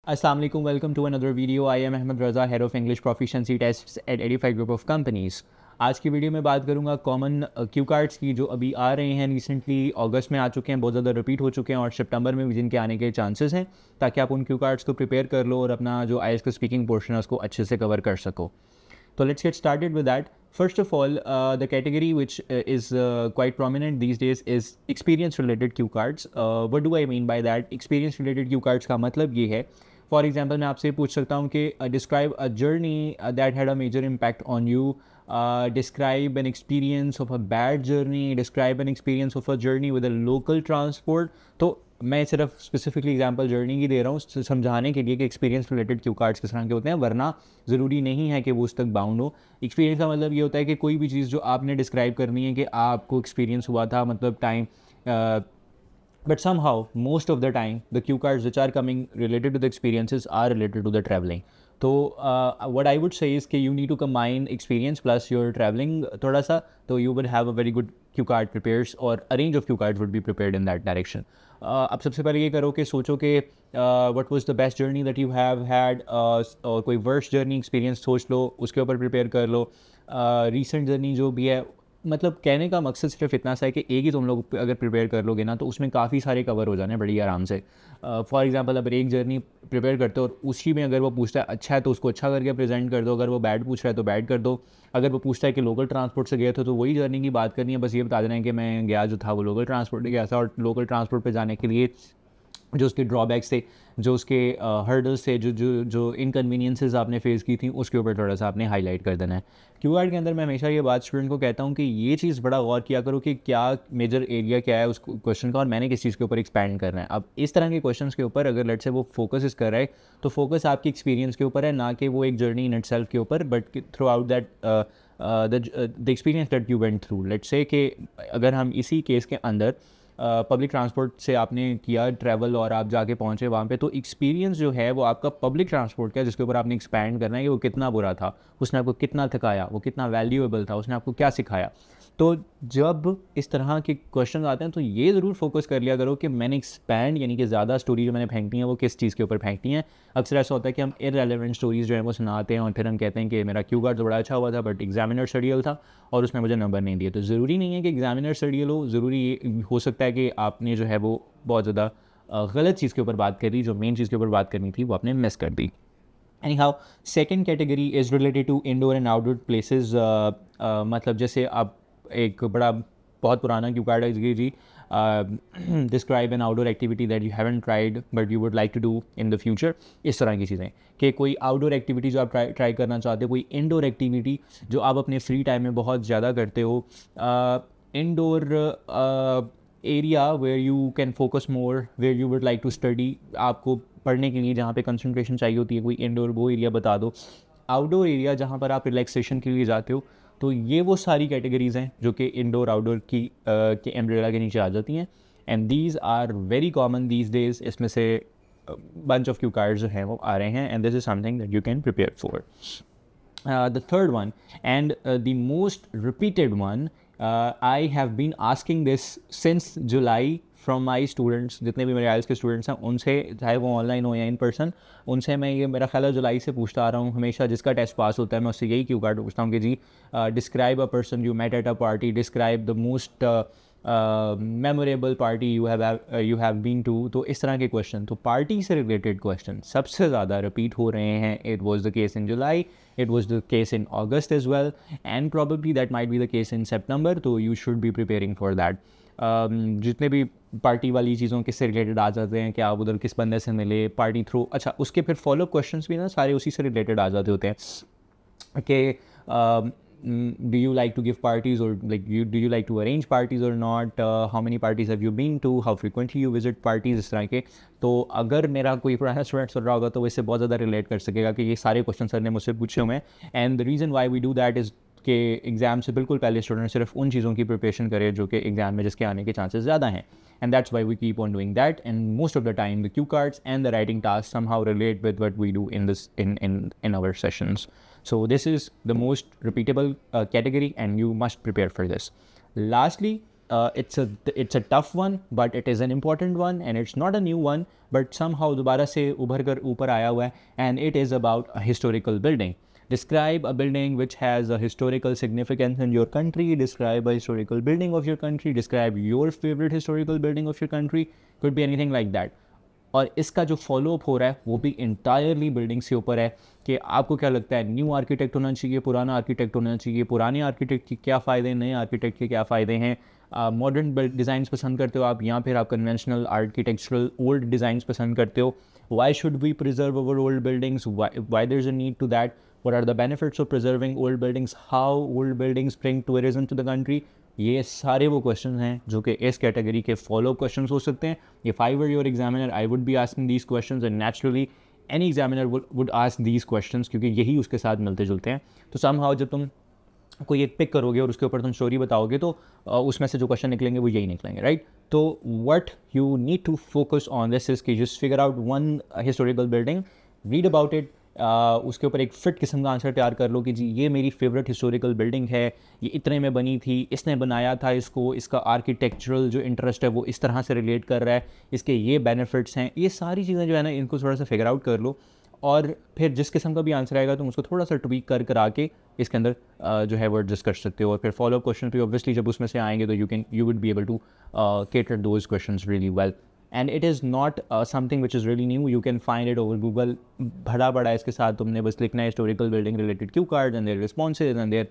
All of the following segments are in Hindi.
Assalamu alaikum, welcome to another video. I am Ahmed Raza, head of English Proficiency Tests at Edify Group of Companies. आज की वीडियो में बात करूंगा कॉमन क्यू कार्ड्स की जो अभी आ रहे हैं रिसेंटली अगस्त में आ चुके हैं, बहुत ज़्यादा रिपीट हो चुके हैं और सितंबर में भी जिनके आने के चांसेस हैं, ताकि आप उन क्यू कार्ड्स को प्रिपेयर कर लो और अपना जो आईएएस का स्पीकिंग पोर्शन है उसको अच्छे से कवर कर सको. So let's get started with that. First of all, the category which is quite prominent these days is experience-related cue cards. What do I mean by that? Experience-related cue cards का मतलब ये है, for example, मैं आपसे पूछ सकता हूँ कि describe a journey that had a major impact on you. Describe an experience of a bad journey. Describe an experience of a journey with a local transport. तो मैं सिर्फ स्पेसिफिकली एग्जांपल जर्नी की दे रहा हूँ समझाने के लिए कि एक्सपीरियंस रिलेटेड क्यू कार्ड्स किस तरह के होते हैं, वरना ज़रूरी नहीं है कि वो उस तक बाउंड हो. एक्सपीरियंस का मतलब ये होता है कि कोई भी चीज़ जो आपने डिस्क्राइब करनी है कि आपको एक्सपीरियंस हुआ था, मतलब time, but somehow most of the time the cue cards which are coming related to the experiences are related to the traveling. तो what I would say is कि you need to combine experience plus your traveling थोड़ा सा, तो you would have a very good cue card prepares और a range of cue cards would be prepared in that direction. अब सबसे पहले ये करो कि सोचो कि what was the best journey that you have had, और कोई worst journey experience सोच लो, उसके ऊपर प्रिपेयर कर लो. recent journey जो भी है, मतलब कहने का मकसद सिर्फ इतना सा है कि एक ही तुम लोग अगर प्रिपेयर कर लोगे ना तो उसमें काफ़ी सारे कवर हो जाने बड़ी आराम से. फॉर एग्जांपल अगर एक जर्नी प्रिपेयर करते हो और उसी में अगर वो पूछता है अच्छा है तो उसको अच्छा करके प्रेजेंट कर दो, अगर वो बैड पूछ रहा है तो बैड कर दो. अगर वो पूछता है कि लोकल ट्रांसपोर्ट से गए थे तो वही जर्नी की बात करनी है, बस ये बता देना है कि मैं गया जो था वो लोकल ट्रांसपोर्ट गया था और लोकल ट्रांसपोर्ट पर जाने के लिए जो उसके ड्रॉबैक्स थे, जो उसके हर्डल्स थे, जो जो जो इनकन्वीनियंसेस आपने फेस की थी, उसके ऊपर थोड़ा सा आपने हाईलाइट कर देना है. क्यू आर के अंदर मैं हमेशा ये बात स्टूडेंट को कहता हूँ कि ये चीज़ बड़ा गौर किया करो कि क्या मेजर एरिया क्या है उस क्वेश्चन का और मैंने किस चीज़ के ऊपर एक्सपैंड करना है. अब इस तरह के क्वेश्चन के ऊपर अगर लेट से वो फोकस कर रहा है तो फोकस आपकी एक्सपीरियंस के ऊपर है, ना कि वो एक जर्नी इन इटसेल्फ के ऊपर, but throughout that the experience that you went through. Let say कि अगर हम इसी केस के अंदर पब्लिक ट्रांसपोर्ट से आपने किया ट्रैवल और आप जाके पहुँचे वहाँ पे, तो एक्सपीरियंस जो है वो आपका पब्लिक ट्रांसपोर्ट का, जिसके ऊपर आपने एक्सपैंड करना है कि वो कितना बुरा था, उसने आपको कितना थकाया, वो कितना वैल्यूएबल था, उसने आपको क्या सिखाया. तो जब इस तरह के क्वेश्चन आते हैं तो ये ज़रूर फोकस कर लिया करो कि मैंने एक्सपैंड यानी कि ज़्यादा स्टोरी जो मैंने फेंकनी है वो किस चीज़ के ऊपर फेंकनी है. अक्सर ऐसा होता है कि हम इररेलेवेंट स्टोरीज़ जो है वो सुनाते हैं और फिर हम कहते हैं कि मेरा क्यू कार्ड तो बड़ा अच्छा हुआ था बट एग्जामिनर शेड्यूल था और उसने मुझे नंबर नहीं दिए. तो ज़रूरी नहीं है कि एग्जामिनर शेड्यूल हो, ज़रूरी ये हो सकता है कि आपने जो है वो बहुत ज़्यादा गलत चीज़ के ऊपर बात करी, जो मेन चीज़ के ऊपर बात करनी थी वो आपने मिस कर दी. Anyhow, second category is related to indoor and outdoor places. मतलब जैसे आप एक बड़ा बहुत पुराना क्यू कार्ड है जी, describe an outdoor activity that you haven't tried but you would like to do in the future. इस तरह की चीज़ें कि कोई आउटडोर एक्टिविटी जो आप ट्राई करना चाहते हो, कोई इंडोर एक्टिविटी जो आप अपने फ्री टाइम में बहुत ज़्यादा करते हो, indoor area where you can focus more, where you would like to study, आपको पढ़ने के लिए जहाँ पे कंसंट्रेशन चाहिए होती है, कोई इंडोर वो एरिया बता दो. आउटडोर एरिया जहाँ पर आप रिलैक्सेशन के लिए जाते हो. तो ये वो सारी कैटेगरीज़ हैं जो कि इंडोर आउटडोर की के एम्ब्रेला के नीचे आ जाती हैं, and these are very common these days. इसमें से बंच ऑफ क्यू कार्ड्स जो हैं वो आ रहे हैं, and this is something that you can prepare for. The third one and the most repeated one, I have been asking this since July from my students. जितने भी मेरे आईएलटीएस के स्टूडेंट्स हैं उनसे, चाहे वो ऑनलाइन हो या इन पर्सन, उनसे मैं ये मेरा ख्याल है जुलाई से पूछता आ रहा हूँ. हमेशा जिसका टेस्ट पास होता है मैं उससे यही क्यू कार्ड पूछता हूँ कि जी describe a person you met at a party, describe the most memorable party you have been to. तो इस तरह के क्वेश्चन, तो पार्टी से रिलेटेड क्वेश्चन सबसे ज़्यादा रिपीट हो रहे हैं. It was the case in July, it was the case in August as well, and probably that might be the case in September. तो you should be preparing for that. जितने भी पार्टी वाली चीज़ों किससे रिलेटेड आ जाते हैं कि आप उधर किस बंदे से मिले पार्टी थ्रू, अच्छा उसके फिर फॉलोअप क्वेश्चंस भी ना सारे उसी से रिलेटेड आ जाते होते हैं कि do you like to give parties, or like do you like to arrange parties or not, how many parties have you been to, how frequently you visit parties, इस तरह के. तो अगर मेरा कोई पुराना स्टूडेंट सुन रहा होगा तो वो इससे बहुत ज़्यादा रिलेट कर सकेगा कि ये सारे क्वेश्चन सर ने मुझसे पूछे हुए हैं. And the reason why we do that is कि एग्ज़ाम से बिल्कुल पहले स्टूडेंट सिर्फ उन चीज़ों की प्रिपरेशन करे जो कि एग्जाम में जिसके आने के चांसेस ज़्यादा हैं, and that's why we keep on doing that. And most of the time the cue cards and the writing tasks somehow relate with what we do in this in our sessions. So this is the most repeatable category and you must prepare for this. Lastly, it's a tough one, but it is an important one, and it's not a new one, but somehow दोबारा से उभर कर ऊपर आया हुआ है, and it is about a historical building. Describe a building which has a historical significance in your country. Describe a historical building of your country. Describe your favorite historical building of your country. Could be anything like that. और इसका जो फॉलोअप हो रहा है वो भी इंटायरली बिल्डिंग्स के ऊपर है कि आपको क्या लगता है, न्यू आर्किटेक्ट होना चाहिए, पुराना आर्किटेक्ट होना चाहिए, पुराने आर्किटेक्ट के क्या फ़ायदे, नए आर्किटेक्ट के क्या फ़ायदे हैं, मॉडर्न डिज़ाइंस पसंद करते हो आप या फिर आप कन्वेंशनल आर्किटेक्चरल ओल्ड डिज़ाइंस पसंद करते हो. Why should we preserve our old buildings, why there is a need to that, what are the benefits of preserving old buildings, how old buildings bring tourism to the country. ये सारे वो क्वेश्चन हैं जो कि इस कैटेगरी के फॉलो क्वेश्चन हो सकते हैं. If I were your examiner I would be asking these question, and naturally any examiner would ask these question क्योंकि यही उसके साथ मिलते जुलते हैं. तो समहाउ जब तुम कोई एक पिक करोगे और उसके ऊपर तुम स्टोरी बताओगे तो उसमें से जो क्वेश्चन निकलेंगे वो यही निकलेंगे, राइट. तो what you need to focus on this is कि just figure out one historical building, read about it, उसके ऊपर एक फिट किस्म का आंसर तैयार कर लो कि जी ये मेरी फेवरेट हिस्टोरिकल बिल्डिंग है, ये इतने में बनी थी, इसने बनाया था इसको, इसका आर्किटेक्चरल जो इंटरेस्ट है वो इस तरह से रिलेट कर रहा है, इसके ये बेनिफिट्स हैं. ये सारी चीज़ें जो है ना इनको थोड़ा सा फिगर आउट कर लो, और फिर जिस किस्म का भी आंसर आएगा तुम उसको थोड़ा सा ट्वीक कर आके इसके अंदर जो है वो एडजस्ट कर सकते हो. और फिर फॉलो अप क्वेश्चन भी ऑब्वियसली जब उसमें से आएंगे तो you would be able to cater those questions really well. And it is not something which is really new. You can find it over Google. भरा पड़ा है इसके साथ, तुमने बस लिखना है historical building related cue cards and their responses and their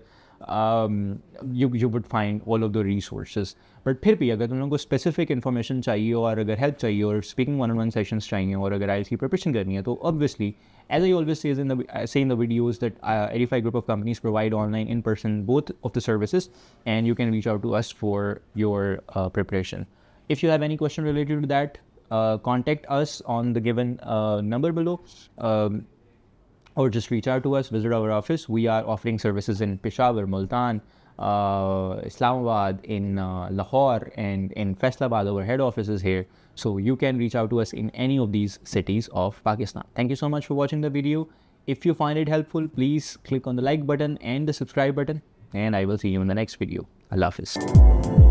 you would find all of the resources. But फिर भी अगर तुम लोगों को specific information चाहिए और अगर help चाहिए और speaking one-on-one sessions चाहिए और अगर IELTS की preparation करनी है तो obviously as I always say in the videos that Edify group of companies provide online, in person, both of the services, and you can reach out to us for your preparation. If you have any question related to that, contact us on the given number below, or just reach out to us, visit our office. We are offering services in Peshawar, Multan, Islamabad, in Lahore, and in Faisalabad. Our head office is here. So you can reach out to us in any of these cities of Pakistan. Thank you so much for watching the video. If you find it helpful, please click on the like button and the subscribe button, and I will see you in the next video. Allah Hafiz.